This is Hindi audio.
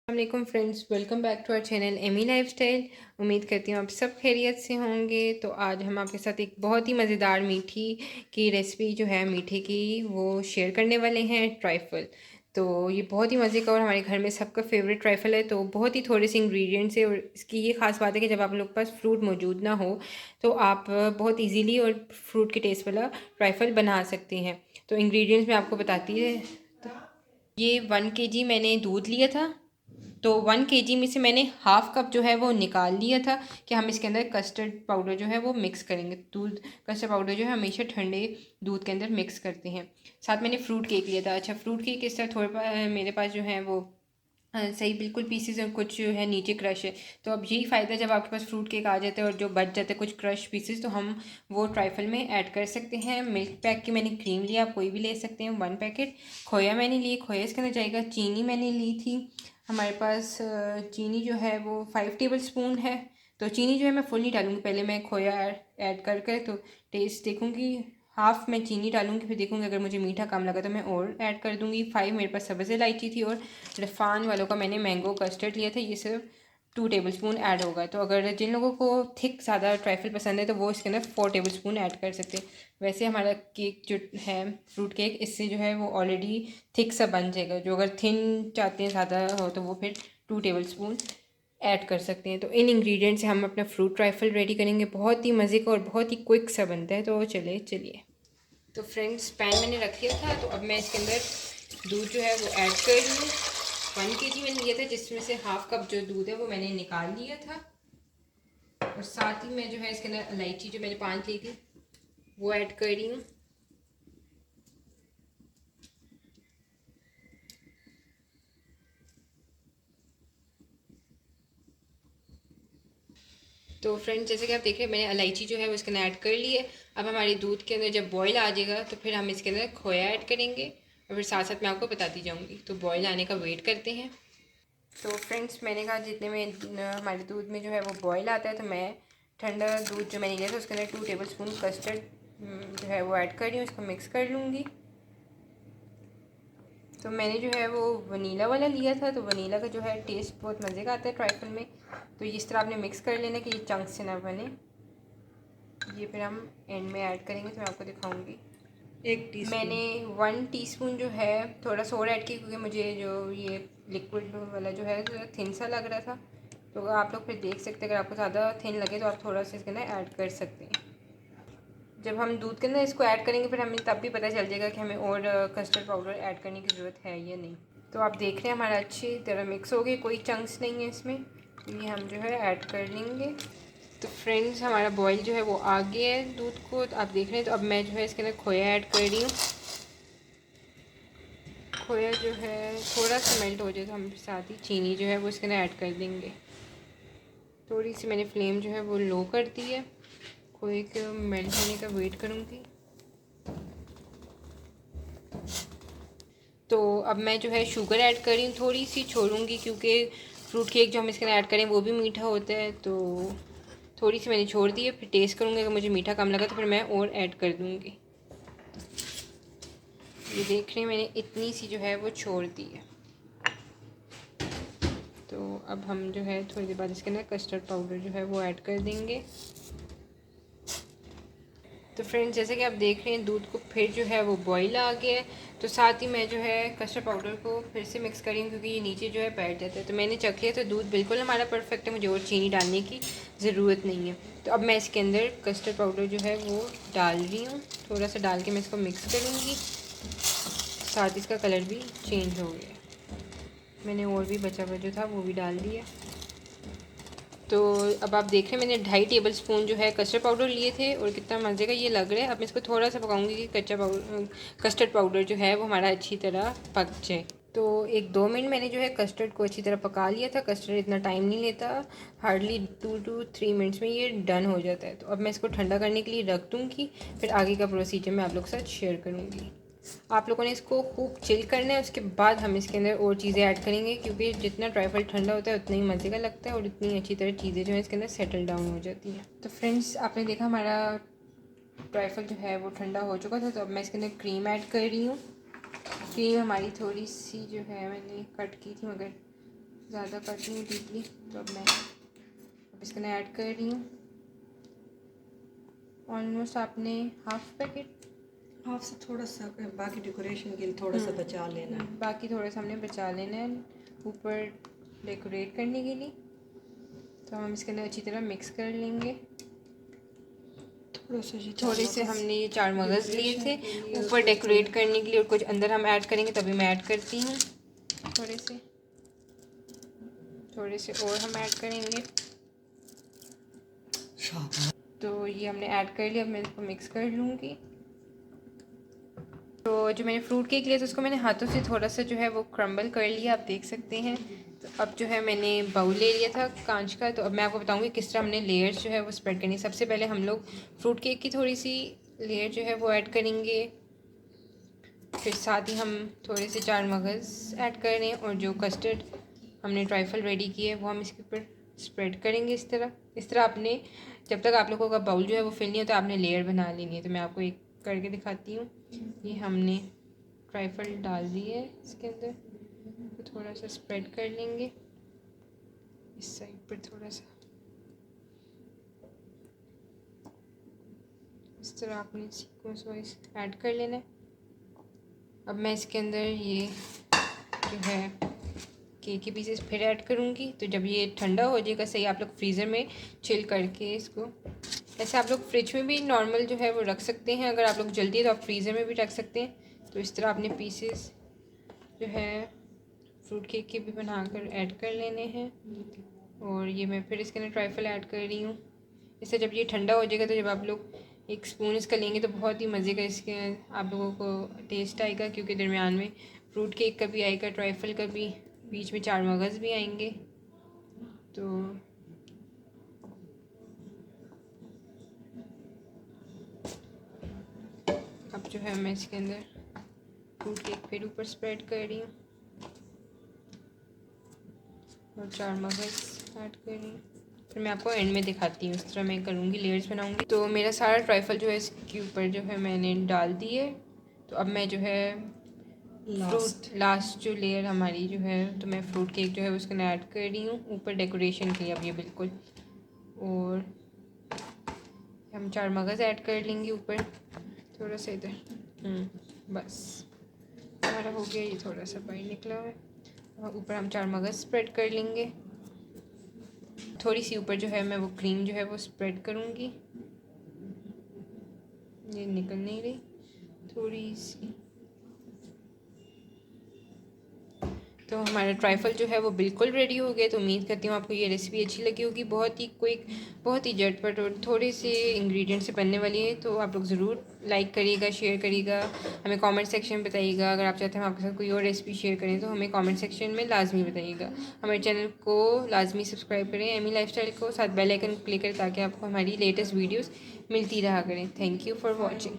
वालेकुम friends, welcome back to our channel Amy lifestyle. उम्मीद करती हूँ आप सब खैरियत से होंगे। तो आज हम आपके साथ एक बहुत ही मज़ेदार मीठी की रेसिपी जो है मीठे की वो शेयर करने वाले हैं, ट्राइफल। तो ये बहुत ही मज़े का और हमारे घर में सबका फेवरेट ट्राइफल है। तो बहुत ही थोड़े से इंग्रेडिएंट्स है और इसकी ये ख़ास बात है कि जब आप लोग के पास फ्रूट मौजूद ना हो तो आप बहुत ईजीली और फ्रूट के टेस्ट वाला ट्राइफल बना सकते हैं। तो इंग्रेडिएंट्स मैं आपको बताती है। तो ये 1 kg मैंने दूध लिया था। तो 1 kg में से मैंने हाफ़ कप जो है वो निकाल लिया था कि हम इसके अंदर कस्टर्ड पाउडर जो है वो मिक्स करेंगे। दूध कस्टर्ड पाउडर जो है हमेशा ठंडे दूध के अंदर मिक्स करते हैं। साथ मैंने फ्रूट केक लिया था। अच्छा, फ्रूट केक इस तरह मेरे पास जो है वो सही बिल्कुल पीसेस और कुछ जो है नीचे क्रश है। तो अब यही फ़ायदा जब आपके पास फ्रूट केक आ जाते हैं और जो बच जाते हैं कुछ क्रश पीसेस, तो हम वो ट्राइफल में ऐड कर सकते हैं। मिल्क पैक की मैंने क्रीम लिया, आप कोई भी ले सकते हैं, 1 पैकेट। खोया मैंने लिए, खोया इसके अंदर जाएगा। चीनी मैंने ली थी, हमारे पास चीनी जो है वो 5 टेबल स्पून है। तो चीनी जो है मैं फुल नहीं डालूँगी, पहले मैं खोया ऐड कर कर तो टेस्ट देखूँगी। हाफ़ मैं चीनी डालूँगी, फिर देखूँगी अगर मुझे मीठा कम लगा तो मैं और ऐड कर दूँगी। 5 मेरे पास सब्ज़ इलायची थी और रिफान वालों का मैंने मैंगो कस्टर्ड लिया था। ये सिर्फ 2 टेबल स्पून ऐड होगा। तो अगर जिन लोगों को थिक ज़्यादा ट्राइफल पसंद है तो वो इसके अंदर 4 टेबल स्पून ऐड कर सकते हैं। वैसे हमारा केक जो है फ्रूट केक, इससे जो है वो ऑलरेडी थिक सा बन जाएगा। जो अगर थिन चाहते हैं ज़्यादा हो तो वो फिर 2 टेबल स्पून ऐड कर सकते हैं। तो इन इंग्रेडिएंट से हम अपना फ्रूट ट्राइफल रेडी करेंगे। बहुत ही मज़े का और बहुत ही क्विक सा बनता है। तो चलिए। तो फ्रेंड्स, पैन मैंने रख दिया था। तो अब मैं इसके अंदर दूध जो है वो ऐड कर रही हूँ। 1 kg मैंने लिया था, जिसमें से हाफ़ कप जो दूध है वो मैंने निकाल लिया था। और साथ ही मैं जो है इसके अंदर इलायची जो मैंने 5 ली थी वो ऐड कर रही हूँ। तो फ्रेंड्स, जैसे कि आप देख रहे हैं मैंने इलायची जो है वो इसके अंदर ऐड कर ली है। अब हमारे दूध के अंदर जब बॉयल आ जाएगा तो फिर हम इसके अंदर खोया ऐड करेंगे और फिर साथ साथ मैं आपको बताती जाऊँगी। तो बॉयल आने का वेट करते हैं। तो फ्रेंड्स, मैंने कहा जितने में हमारे दूध में जो है वो बॉयल आता है तो मैं ठंडा दूध जो मैंने लिया था उसके अंदर 2 टेबल स्पून कस्टर्ड जो है वो ऐड कर रही हूँ। इसको मिक्स कर लूँगी। तो मैंने जो है वो वनीला वाला लिया था। तो वनीला का जो है टेस्ट बहुत मज़े का आता है ट्राइफल में। तो इस तरह आपने मिक्स कर लेना कि ये चंक्स से ना बने। ये फिर हम एंड में ऐड करेंगे तो मैं आपको दिखाऊंगी। 1 टीस्पून मैंने 1 टीस्पून जो है थोड़ा सा और ऐड किया क्योंकि मुझे जो ये लिक्विड वाला जो है थिन सा लग रहा था। तो आप लोग फिर देख सकते हैं, अगर आपको ज़्यादा थिन लगे तो आप थोड़ा सा इसके अंदर ऐड कर सकते हैं। जब हम दूध के अंदर इसको ऐड करेंगे फिर हमें तब भी पता चल जाएगा कि हमें और कस्टर्ड पाउडर ऐड करने की ज़रूरत है या नहीं। तो आप देख रहे हैं हमारा अच्छी तरह मिक्स हो गया, कोई चंक्स नहीं है इसमें। ये हम जो है ऐड कर लेंगे। तो फ्रेंड्स, हमारा बॉईल जो है वो आ गया है दूध को, तो आप देख रहे हैं। तो अब मैं जो है इसके अंदर खोया ऐड कर रही हूँ। खोया जो है थोड़ा सा मेल्ट हो जाए तो हम साथ ही चीनी जो है वो इसके अंदर ऐड कर देंगे। थोड़ी सी मैंने फ्लेम जो है वो लो कर दी है। खोए के मेल्ट होने का वेट करूँगी। तो अब मैं जो है शुगर ऐड कर रही हूँ, थोड़ी सी छोड़ूंगी क्योंकि फ्रूट केक जो हम इसके अंदर ऐड करें वो भी मीठा होता है। तो थोड़ी सी मैंने छोड़ दी है, फिर टेस्ट करूँगी। अगर मुझे मीठा कम लगा तो फिर मैं और ऐड कर दूँगी। ये देख रहे हैं मैंने इतनी सी जो है वो छोड़ दी है। तो अब हम जो है थोड़ी देर बाद इसके अंदर कस्टर्ड पाउडर जो है वो ऐड कर देंगे। तो फ्रेंड्स, जैसे कि आप देख रहे हैं दूध को फिर जो है वो बॉईल आ गया है। तो साथ ही मैं जो है कस्टर्ड पाउडर को फिर से मिक्स करी हूँ क्योंकि ये नीचे जो है बैठ जाता है। तो मैंने चख लिया तो दूध बिल्कुल हमारा परफेक्ट है, मुझे और चीनी डालने की ज़रूरत नहीं है। तो अब मैं इसके अंदर कस्टर्ड पाउडर जो है वो डाल रही हूँ। थोड़ा सा डाल के मैं इसको मिक्स करूँगी। साथ ही इसका कलर भी चेंज हो गया। मैंने और भी बचा जो था वो भी डाल दिया। तो अब आप देख रहे हैं मैंने 2.5 टेबल स्पून जो है कस्टर्ड पाउडर लिए थे और कितना मज़े का ये लग रहा है। अब मैं इसको थोड़ा सा पकाऊंगी कि कस्टर्ड पाउडर जो है वो हमारा अच्छी तरह पक जाए। तो 1-2 मिनट मैंने जो है कस्टर्ड को अच्छी तरह पका लिया था। कस्टर्ड इतना टाइम नहीं लेता, हार्डली 2 to 3 मिनट्स में ये डन हो जाता है। तो अब मैं इसको ठंडा करने के लिए रख दूँगी, फिर आगे का प्रोसीजर मैं आप लोग के साथ शेयर करूँगी। आप लोगों ने इसको खूब चिल करना है, उसके बाद हम इसके अंदर और चीज़ें ऐड करेंगे क्योंकि जितना ट्राइफल ठंडा होता है उतना ही मज़े का लगता है और उतनी अच्छी तरह चीज़ें जो है इसके अंदर सेटल डाउन हो जाती हैं। तो फ्रेंड्स, आपने देखा हमारा ट्राइफल जो है वो ठंडा हो चुका था। तो अब मैं इसके अंदर क्रीम ऐड कर रही हूँ। क्रीम हमारी थोड़ी सी जो है मैंने कट की थी मगर ज़्यादा करती हूँ डीपली। तो अब मैं इसके अंदर ऐड कर रही हूँ ऑलमोस्ट आपने हाफ पैकेट, हाफ से थोड़ा सा, बाकी डेकोरेशन के लिए थोड़ा सा बचा लेना है। बाकी थोड़ा सा हमने बचा लेना है ऊपर डेकोरेट करने के लिए। तो हम इसके अंदर अच्छी तरह मिक्स कर लेंगे। थोड़े से हमने ये 4 मगज़ लिए थे ऊपर डेकोरेट करने के लिए, और कुछ अंदर हम ऐड करेंगे, तभी मैं ऐड करती हूँ। थोड़े से और हम ऐड करेंगे। तो ये हमने ऐड कर लिया। अब मैं इसको मिक्स कर लूँगी। तो जो मैंने फ्रूट केक लिया था उसको मैंने हाथों से थोड़ा सा जो है वो क्रम्बल कर लिया, आप देख सकते हैं। तो अब जो है मैंने बाउल ले लिया था कांच का। तो अब मैं आपको बताऊंगी किस तरह हमने लेयर्स जो है वो स्प्रेड करनी है। सबसे पहले हम लोग फ्रूट केक की थोड़ी सी लेयर जो है वो ऐड करेंगे, फिर साथ ही हम थोड़े से 4 मगज़ ऐड कर रहे हैं, और जो कस्टर्ड हमने ट्राइफल रेडी की है वो हम इसके ऊपर स्प्रेड करेंगे इस तरह आपने, जब तक आप लोगों का बाउल जो है वो फिल नहीं होता आपने लेयर बना लेनी है। तो मैं आपको एक करके दिखाती हूँ। ये हमने ट्राइफल डाल दी है इसके अंदर, तो थोड़ा सा स्प्रेड कर लेंगे इस साइड पर, थोड़ा सा इस तरह आपने सीक्वेंस वाइज ऐड कर लेना है। अब मैं इसके अंदर ये जो है केक के पीसेस फिर ऐड करूँगी। तो जब ये ठंडा हो जाएगा सही, आप लोग फ्रीज़र में चिल करके इसको, ऐसे आप लोग फ्रिज में भी नॉर्मल जो है वो रख सकते हैं। अगर आप लोग जल्दी है तो आप फ्रीज़र में भी रख सकते हैं। तो इस तरह आपने पीसेस जो है फ्रूट केक के भी बनाकर ऐड कर लेने हैं। और ये मैं फिर इसके अंदर ट्राइफल ऐड कर रही हूँ। इससे जब ये ठंडा हो जाएगा तो जब आप लोग एक स्पून इसका लेंगे तो बहुत ही मज़े का इसके आप लोगों को टेस्ट आएगा, क्योंकि दरमियान में फ्रूट केक का भी आएगा, ट्राइफल का भी, बीच में 4 मगज़ भी आएंगे। तो अब जो है मैं इसके अंदर फ्रूट केक फिर ऊपर स्प्रेड कर रही हूँ और 4 मगज़ ऐड कर रही हूँ। फिर मैं आपको एंड में दिखाती हूँ, इस तरह मैं करूँगी, लेयर्स बनाऊँगी। तो मेरा सारा ट्राइफल जो है इसके ऊपर जो है मैंने डाल दी है। तो अब मैं जो है लास्ट जो लेयर हमारी जो है, तो मैं फ्रूट केक जो है उसके अंदर ऐड कर रही हूँ ऊपर डेकोरेशन के लिए। अब ये बिल्कुल, और हम 4 मगज़ ऐड कर लेंगे ऊपर, थोड़ा सा इधर, बस हमारा हो गया। ये थोड़ा सा बाहर निकला है। ऊपर हम 4 मगज़ स्प्रेड कर लेंगे। थोड़ी सी ऊपर जो है मैं वो क्रीम जो है वो स्प्रेड करूँगी। ये निकल नहीं रही, थोड़ी सी। तो हमारा ट्राइफल जो है वो बिल्कुल रेडी हो गया। तो उम्मीद करती हूँ आपको ये रेसिपी अच्छी लगी होगी। बहुत ही क्विक, बहुत ही झटपट और थोड़े से इंग्रेडिएंट से बनने वाली है। तो आप लोग ज़रूर लाइक करिएगा, शेयर करिएगा, हमें कमेंट सेक्शन में बताइएगा। अगर आप चाहते हैं हम आपके साथ कोई और रेसिपी शेयर करें तो हमें कमेंट सेक्शन में लाजमी बताइएगा। हमारे चैनल को लाजमी सब्सक्राइब करें, एमी लाइफस्टाइल को, साथ बेल आइकन क्लिक करें ताकि आपको हमारी लेटेस्ट वीडियोज़ मिलती रहा करें। Thank you for watching.